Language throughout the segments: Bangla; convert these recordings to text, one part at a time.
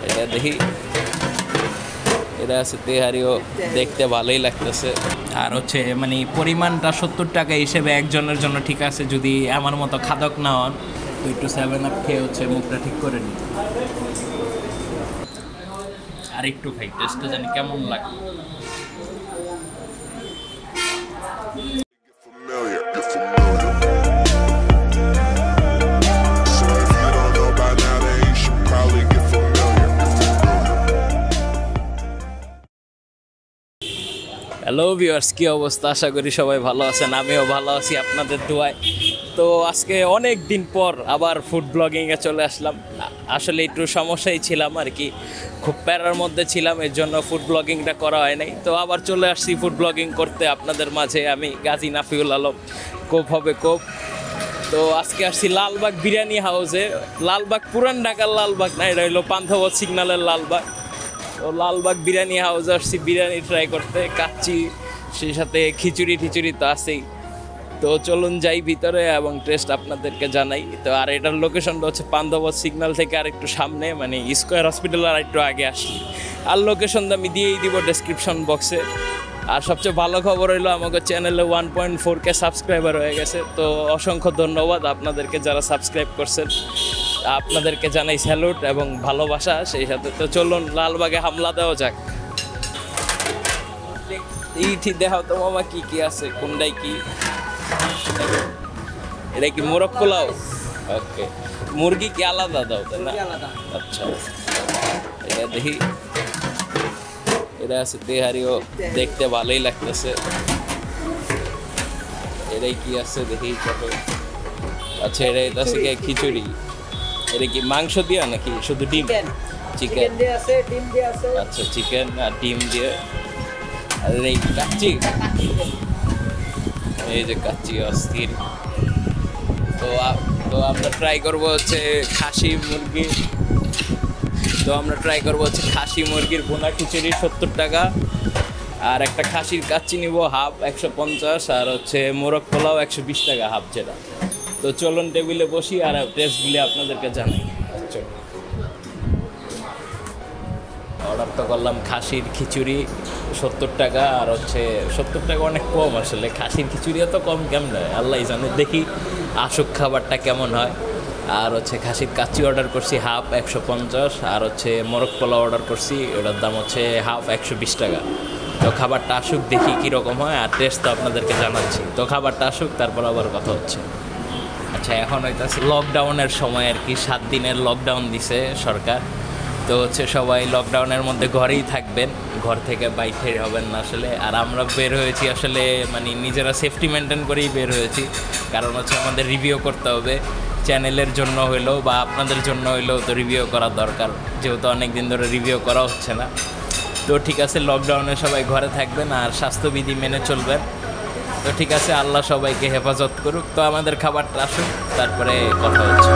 এটা দেখি, এটা আছে তেহারিও, দেখতে ভালোই লাগতেছে। আর হচ্ছে মানে পরিমাণটা 70 টাকা হিসেবে একজনের জন্য ঠিক আছে, যদি আমার মতো খাদক না হন তো একটু 7 আপ খেয়ে হচ্ছে মুখটা ঠিক করে নিই। আর একটু খাই, টেস্টটা জানি কেমন লাগে। হ্যালো ভিউয়ার্স, কি অবস্থা? আশা করি সবাই ভালো আছেন, আমিও ভালো আছি আপনাদের দোয়ায়। তো আজকে অনেক দিন পর আবার ফুড ব্লগিংয়ে চলে আসলাম। আসলে একটু সমস্যাই ছিলাম আর কি, খুব প্যারার মধ্যে ছিলাম, এর জন্য ফুড ব্লগিংটা করা হয় নাই। তো আবার চলে আসছি ফুড ব্লগিং করতে আপনাদের মাঝে। আমি গাজী নাফিউল আলম, কোপ হবে কোপ। তো আজকে আসছি লালবাগ বিরিয়ানি হাউসে। লালবাগ পুরান ঢাকার লালবাগ না, এটা হলো পান্থপথ সিগন্যালের লালবাগ। তো লালবাগ বিরিয়ানি হাউসে আসছি বিরিয়ানি ট্রাই করতে, কাচ্চি, সেই সাথে খিচুড়ি টিচুড়ি তো আছেই। তো চলুন যাই ভিতরে এবং টেস্ট আপনাদেরকে জানাই। তো আর এটার লোকেশনটা হচ্ছে পান্থপথ সিগন্যাল থেকে আর একটু সামনে, মানে স্কোয়ার হসপিটাল আর একটু আগে আসলি। আর লোকেশনটা আমি দিয়েই দিব ডেসক্রিপশন বক্সে। আর সবচেয়ে ভালো খবর হইলো আমাকে চ্যানেলে 1.4K সাবস্ক্রাইবার হয়ে গেছে। তো অসংখ্য ধন্যবাদ আপনাদেরকে যারা সাবস্ক্রাইব করছেন, আপনাদেরকে জানাই স্যালুট এবং ভালোবাসা সেই সাথে। তো চলুন লালবাগে হামলা দেওয়া যাক। এইটি দেখাও তো মামা, কি কি আছে, কোনটাই কি? এটা কি মোরগ পোলাও? ওকে, মুরগি কি আলাদা দাও তাই না? আচ্ছা, এটা দেখি, এটা আছে তেহারিও, দেখতে ভালোই লাগতেছে। এটাই কি আছে দেখি। আচ্ছা, এটা আছে কি খিচুড়ি? এটা কি মাংস দিয়া নাকি শুধু ডিম? চিকেন দিয়ে আছে, ডিম দিয়ে আছে। আচ্ছা, চিকেন আর ডিম দিয়ে। আর এই কাচ্চি, এই যে কাচ্চি অস্থির। তো আমরা ট্রাই করবো হচ্ছে খাসি মুরগি। তো আমরা ট্রাই করবো হচ্ছে খাসি মুরগির বোনা খিচুড়ি 70 টাকা, আর একটা খাসির কাচ্চি নিব হাফ 150, আর হচ্ছে মোরগ পোলাও 120 টাকা হাফ যেটা। তো চলুন টেবিলে বসি আর টেস্টগুলি আপনাদেরকে জানাই। চলুন, অর্ডার তো করলাম খাসির খিচুড়ি 70 টাকা, আর হচ্ছে 70 টাকা অনেক কম আসলে। খাসির খিচুড়িও তো কম কেমন হয় আল্লাহ জানে, দেখি আসুক খাবারটা কেমন হয়। আর হচ্ছে খাসির কাচ্চি অর্ডার করছি হাফ 150, আর হচ্ছে মোরগ পোলাও অর্ডার করছি, ওটার দাম হচ্ছে হাফ 120 টাকা। তো খাবারটা আসুক, দেখি কীরকম হয়, আর টেস্ট তো আপনাদেরকে জানাচ্ছি। তো খাবারটা আসুক, তারপর আবার কথা হচ্ছে। আচ্ছা, এখন হইতেছে লকডাউনের সময় আর কি, 7 দিনের লকডাউন দিছে সরকার। তো হচ্ছে সবাই লকডাউনের মধ্যে ঘরেই থাকবেন, ঘর থেকে বাইরে হবেন না আসলে। আর আমরা বের হয়েছি আসলে মানে নিজেরা সেফটি মেনটেন করেই বের হয়েছি, কারণ হচ্ছে আমাদের রিভিউ করতে হবে, চ্যানেলের জন্য হইলেও বা আপনাদের জন্য হইলেও তো রিভিউ করা দরকার, যেহেতু অনেক দিন ধরে রিভিউ করা হচ্ছে না। তো ঠিক আছে, লকডাউনে সবাই ঘরে থাকবেন আর স্বাস্থ্যবিধি মেনে চলবেন। তো ঠিক আছে, আল্লাহ সবাইকে হেফাজত করুক। তো আমাদের খাবারটা আসুক, তারপরে কথা হচ্ছে।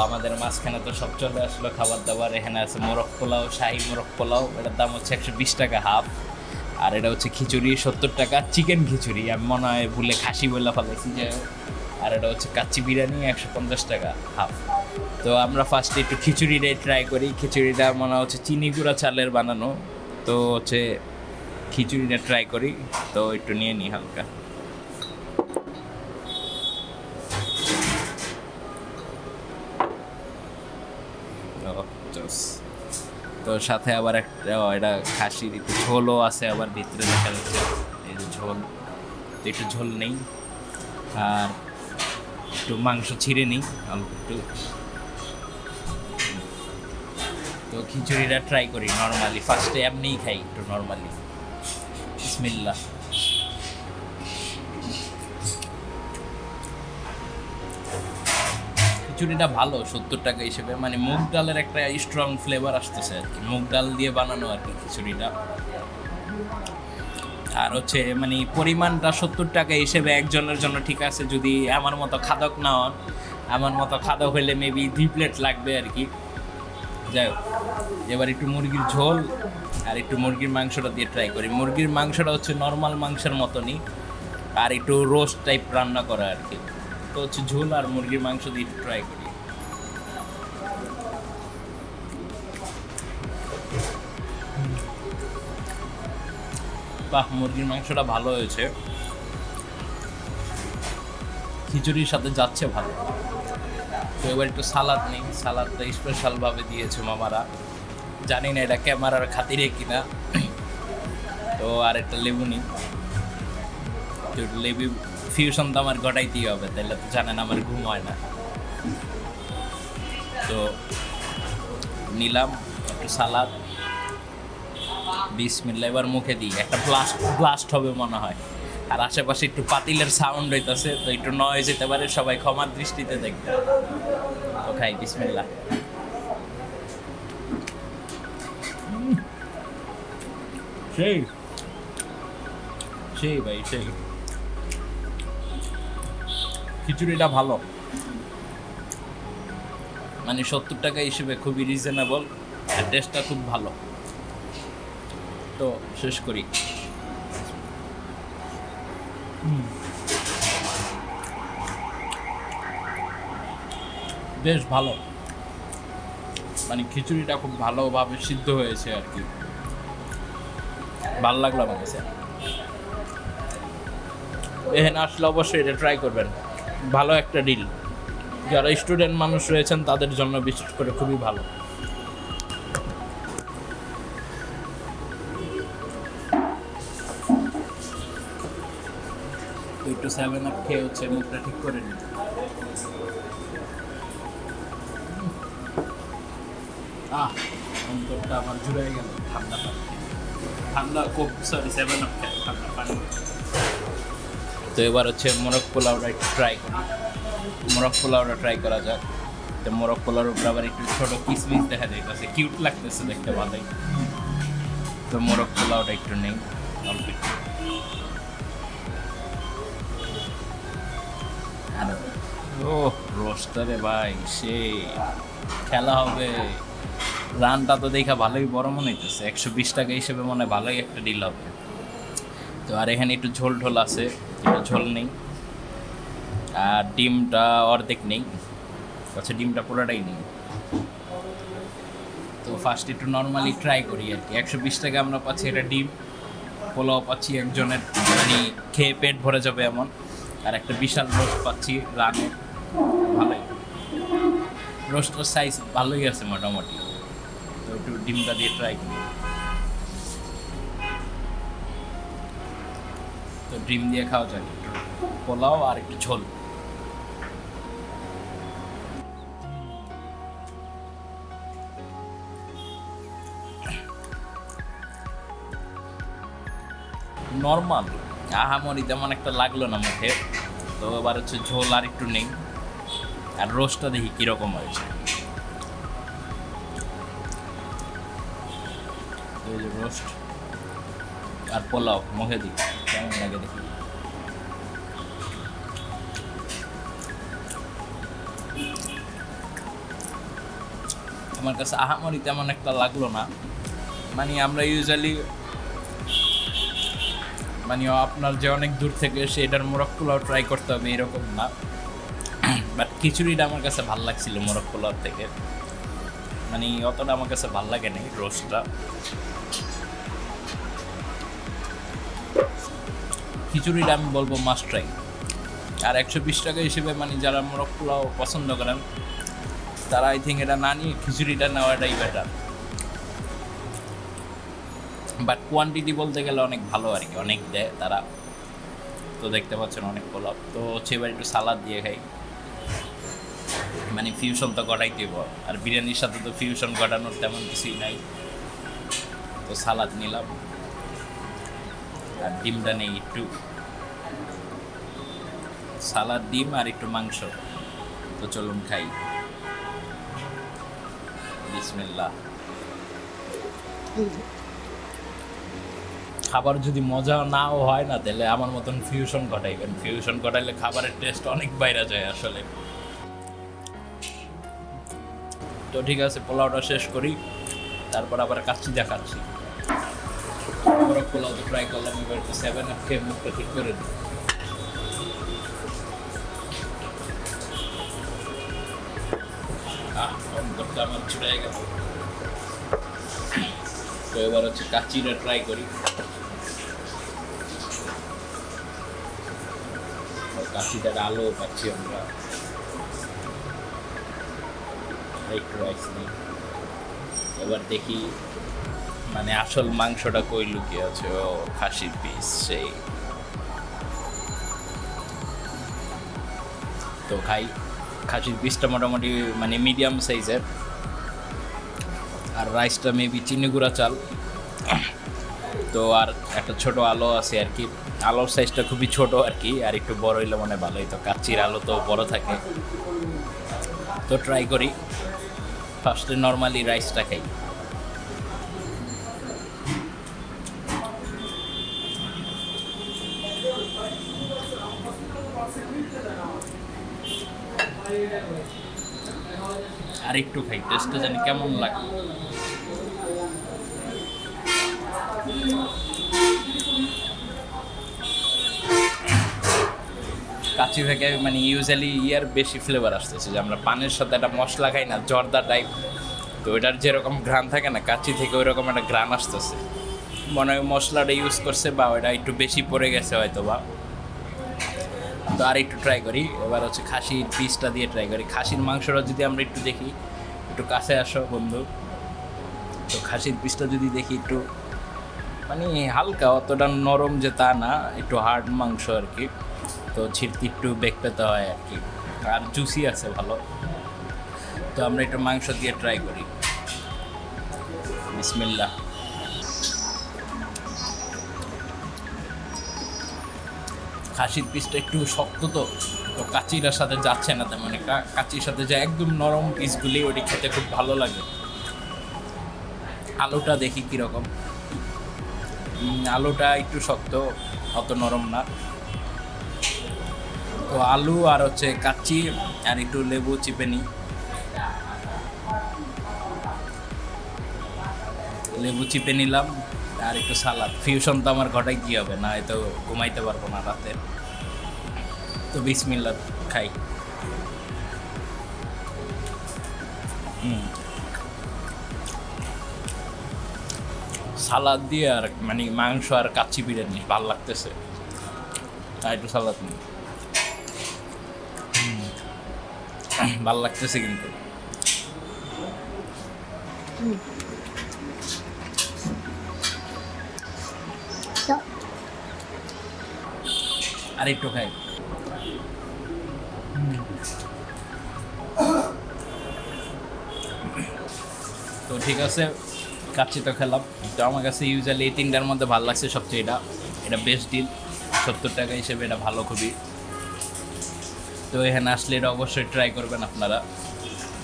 আমাদের মাঝখানে তো সব চলে আসলো খাবার দাবার। এখানে আছে মোরগ পোলাও, শাহি মোরগ পোলাও, এটার দাম হচ্ছে 120 টাকা হাফ। আর এটা হচ্ছে খিচুড়ি 70 টাকা, চিকেন খিচুড়ি, আমি মনে হয় ভুলে খাসি বলে ফেলেছি যে। আর এটা হচ্ছে কাচ্চি বিরিয়ানি 150 টাকা হাফ। তো আমরা ফার্স্টে একটু খিচুড়িটাই ট্রাই করি। খিচুড়িটা মনে হচ্ছে চিনি গুঁড়া চালের বানানো। তো হচ্ছে খিচুড়িটা ট্রাই করি। তো একটু নিয়ে নিই হালকা। তো সাথে আবার একটা এটা খাসির একটু ঝোলও আছে, আবার ভিতরে দেখা যাচ্ছে এই যে ঝোল। তো একটু ঝোল নেই, আর একটু মাংস ছিঁড়ে নিই অল্প একটু। তো খিচুড়িটা ট্রাই করি নর্মালি, ফার্স্টে এমনিই খাই একটু নর্মালি। বিসমিল্লাহ। খিচুড়িটা ভালো 70 টাকা হিসেবে, মানে মুগ ডালের একটা স্ট্রং ফ্লেভার আসতেছে আর কি, মুগ ডাল দিয়ে বানানো আর কি খিচুড়িটা। আর হচ্ছে মানে পরিমাণটা 70 টাকা হিসেবে একজনের জন্য ঠিক আছে, যদি আমার মতো খাদক না হন আমার মতো খাদক হইলে মেবি 2 প্লেট লাগবে আর কি। যাই হোক, এবার একটু মুরগির ঝোল আর একটু মুরগির মাংসটা দিয়ে ট্রাই করি। মুরগির মাংসটা হচ্ছে নর্মাল মাংসের মতনই, আর একটু রোস্ট টাইপ রান্না করা আর কি। তো হচ্ছে ঝোল আর মুরগির মাংস দিয়ে একটু ট্রাই করি। বাহ, মুরগির মাংসটা ভালো হয়েছে, খিচুড়ির সাথে যাচ্ছে ভালো। তো এবার একটু সালাদ নেই, সালাদটা স্পেশালভাবে দিয়েছে মামারা, জানি না এটা ক্যামেরার খাতিরে কিনা। তো আর একটা লেবু নিই, তো লেবু ফিউশন তো আমার ঘটাইতেই হবে, তাহলে তো জানেন আমার ঘুম হয় না। তো নিলাম একটু সালাদ, বিসমিল্লাহ, এবার মুখে দিই, একটা ব্লাস্ট হবে মনে হয়। আর আশেপাশে একটু পাতিলের সাউন্ড হইতেছে, তো একটু নয়েজ যেতে পারে, সবাই ক্ষমার দৃষ্টিতে দেখবে। তো খাই, বিসমিল্লাহ। সেই সেই ভাই সেই, খিচুড়িটা ভালো, মানে 70 টাকা হিসেবে খুবই রিজনেবল, আর টেস্টটা খুব ভালো। তো শেষ করি। বেশ ভালো, মানে খিচুড়িটা খুব ভালোভাবে সিদ্ধ হয়েছে আর কি, ভালো লাগলো আমার কাছে। এখানে আসলে অবশ্যই এটা ট্রাই করবেন, ভালো একটা ডিল। যারা স্টুডেন্ট মানুষ রয়েছেন তাদের জন্য বিশেষ করে খুবই ভালো। একটু 7 আপ খেয়ে হচ্ছে মুখটা ঠিক করে নিন। অন্তরটা আমার জুড়ে গেল ঠান্ডা পানি, ঠান্ডা কোক, সরি 7 আপ খেয়ে ঠান্ডা পানি। তো এবার হচ্ছে মোরগ পোলাওটা একটু ট্রাই করি, মোরগ পোলাওটা ট্রাই করা যাক। তো মোরগ পোলাওর উপর আবার একটু ছোটো কিসমিস দেখা যাইতেছে, কিউট লাগতেছে দেখতে ভালোই। তো মোরগ পোলাওটা একটু নেই অল্প একটু। ও রোস্টারে ভাই, সে খেলা হবে। রানটা তো দেখা ভালোই বড় মনে হইতেছে, 120 টাকা হিসেবে মনে ভালোই একটা ডিল হবে। তো আর এখানে একটু ঝোল ঢোল আছে, একটু ঝোল নেই, আর ডিমটা অর্ধেক নেই, আচ্ছা ডিমটা পুরোটাই নেই। তো ফার্স্ট একটু নর্মালি ট্রাই করি আর কি। 120 টাকা আমরা পাচ্ছি এটা ডিম, পোলাও পাচ্ছি একজনের, মানে খেয়ে পেট ভরে যাবে এমন, আর একটা বিশাল রোস্ট পাচ্ছি রানে, ভালোই রোস্টের সাইজ ভালোই আছে মোটামুটি। তো একটু ডিমটা দিয়ে ট্রাই করি। তো ডিম দিয়ে খাওয়া যায়, একটু পোলাও আর একটু ঝোল। নর্মাল, আহামরি তেমন একটা লাগলো না মুখে। তো এবার হচ্ছে ঝোল আর একটু নেই, আর রোস্টটা দেখি কীরকম হয়েছে। এই যে রোস্ট আর পোলাও মুখে দিই, কেমন লাগে দেখি। আমার কাছে আহামরি তেমন একটা লাগলো না, মানে আমরা ইউজুয়ালি মানে আপনার যে অনেক দূর থেকে এসে এটার মোরগ পোলাও ট্রাই করতে হবে এরকম না, বাট খিচুড়িটা আমার কাছে ভালো লাগছিল মোরগ পোলাও থেকে, মানে অতটা আমার কাছে ভালো লাগে নাই রোস্টটা। খিচুড়িটা আমি বলবো মাস্ট ট্রাই। আর 120 টাকা হিসেবে মানে যারা মোরগ পোলাও পছন্দ করেন তারা আই থিঙ্ক এটা না নিয়ে খিচুড়িটা নেওয়াটাই বেটার। বাট কোয়ান্টিটি বলতে গেলে অনেক ভালো আর কি, অনেক দেয় তারা। তো দেখতে পাচ্ছেন অনেক পোলাও। তো হচ্ছে এবার একটু সালাদ দিয়ে খাই, মানে ফিউশন তো ঘটাইতেই পার, আর বিরিয়ানির সাথে তো ফিউশন ঘটানোর তেমন কিছুই নাই। তো সালাদ নিলাম, আর ডিমটা নেই একটু, সালাদ ডিম আর একটু মাংস। তো চলুন খাই, বিসমিল্লাহ। খাবার যদি মজা নাও হয় না তাহলে আমার মতন ফিউশন ঘটাইবেন, ফিউশন ঘটাইলে খাবারের টেস্ট অনেক বাইরে যায় আসলে। তো ঠিক আছে, পোলাওটা শেষ করি, তারপর আবার কাচ্চি দেখাচ্ছি। পোলাও তো ট্রাই করলাম, এবার একটু 7 আপ খেয়ে মুখটা ঠিক করে দিই। আমার ছুটাই গেল। তো এবার হচ্ছে কাচ্চিটা ট্রাই করি। কাচ্চিটার আলো পাচ্ছি আমরা, একটু রাইস নেই। এবার দেখি মানে আসল মাংসটা কই লুকিয়ে আছে। ও খাসির পিস সেই। তো খাই। খাসির পিসটা মোটামুটি মানে মিডিয়াম সাইজের, আর রাইসটা মেবি চিনি গুঁড়া চাল। তো আর একটা ছোট আলো আছে আর কি, আলোর সাইজটা খুবই ছোট আর কি, আর একটু বড় হইলে মনে ভালো হইতো। কাচ্চির আলো তো বড় থাকে। তো ট্রাই করি। ফার্স্টে নর্মালি রাইসটা খাই। আর একটু খাই, টেস্টটা জানি কেমন লাগে। কাচ্চি থেকে মানে ইউজুয়ালি ইয়ার বেশি ফ্লেভার আসতেছে, যে আমরা পানের সাথে একটা মশলা খাই না, জর্দা টাইপ, তো এটার যেরকম ঘ্রাণ থাকে না, কাচ্চি থেকে ওই রকম একটা ঘ্রাণ আসতেছে। মনে হয় মশলাটা ইউজ করছে বা ওটা একটু বেশি পড়ে গেছে হয়তো বা। তো আর একটু ট্রাই করি। এবার হচ্ছে খাসির পিসটা দিয়ে ট্রাই করি। খাসির মাংসটা যদি আমরা একটু দেখি, একটু কাছে আসো বন্ধু। তো খাসির পিসটা যদি দেখি একটু মানে হালকা, অতটা নরম যে তা না, একটু হার্ড মাংস আর কি। তো ছিটতে একটু বেক পেতে হয় আর কি, আর জুসি আছে ভালো। তো আমরা একটু মাংস দিয়ে ট্রাই করি। বিসমিল্লাহ। খাসির পিসটা একটু শক্ত, তো কাচ্চিটার সাথে যাচ্ছে না তেমন একটা। কাচ্চির সাথে যে একদম নরম পিসগুলি, ওটি খেতে খুব ভালো লাগে। আলুটা দেখি কীরকম। আলুটা একটু শক্ত, অত নরম না। তো আলু আর হচ্ছে কাচ্চি আর একটু লেবু চিপে নিই। লেবু চিপে নিলাম আর একটু সালাদ। ফিউশন তো আমার ঘটাই কী হবে না, হয়তো ঘুমাইতে পারবো না রাতে। তো বিসমিল্লাহ খাই। সালাদ দিয়ে আর মানে মাংস আর কাচ্চি বিরিয়ানি ভালো লাগতেছে। আর একটু সালাদ নিই, ভালো লাগতেছে কিন্তু। আর একটু খাই। তো ঠিক আছে, কাচ্চি তো খেলাম। তো আমার কাছে ইউজুয়ালি এই তিনটার মধ্যে ভালো লাগছে সবচেয়ে এটা বেস্ট ডিল। 70 টাকা হিসেবে এটা ভালো খুবই। তো এখানে আসলে এটা অবশ্যই ট্রাই করবেন আপনারা।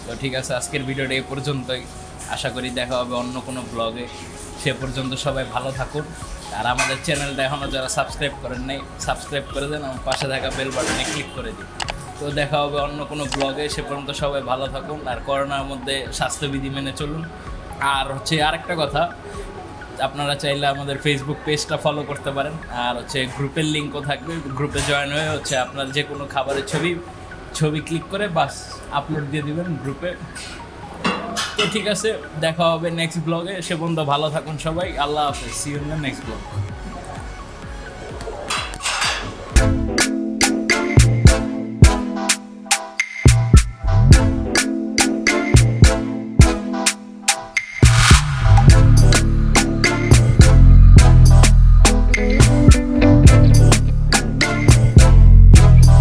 তো ঠিক আছে, আজকের ভিডিওটা এই পর্যন্তই। আশা করি দেখা হবে অন্য কোনো ব্লগে। সে পর্যন্ত সবাই ভালো থাকুন। আর আমাদের চ্যানেলটা এখনও যারা সাবস্ক্রাইব করেন নাই, সাবস্ক্রাইব করে দেন, আমার পাশে থাকা বেল বাটনে ক্লিক করে দিন। তো দেখা হবে অন্য কোনো ব্লগে। সে পর্যন্ত সবাই ভালো থাকুন, আর করোনার মধ্যে স্বাস্থ্যবিধি মেনে চলুন। আর হচ্ছে আরেকটা কথা, আপনারা চাইলে আমাদের ফেসবুক পেজটা ফলো করতে পারেন, আর হচ্ছে গ্রুপের লিঙ্কও থাকবে। গ্রুপে জয়েন হয়ে হচ্ছে আপনার যে কোনো খাবারের ছবি ক্লিক করে বাস আপলোড দিয়ে দিবেন গ্রুপে। তো ঠিক আছে, দেখা হবে নেক্সট ব্লগে। সে পর্যন্ত ভালো থাকুন সবাই। আল্লাহ হাফেজ। See you in the next blog.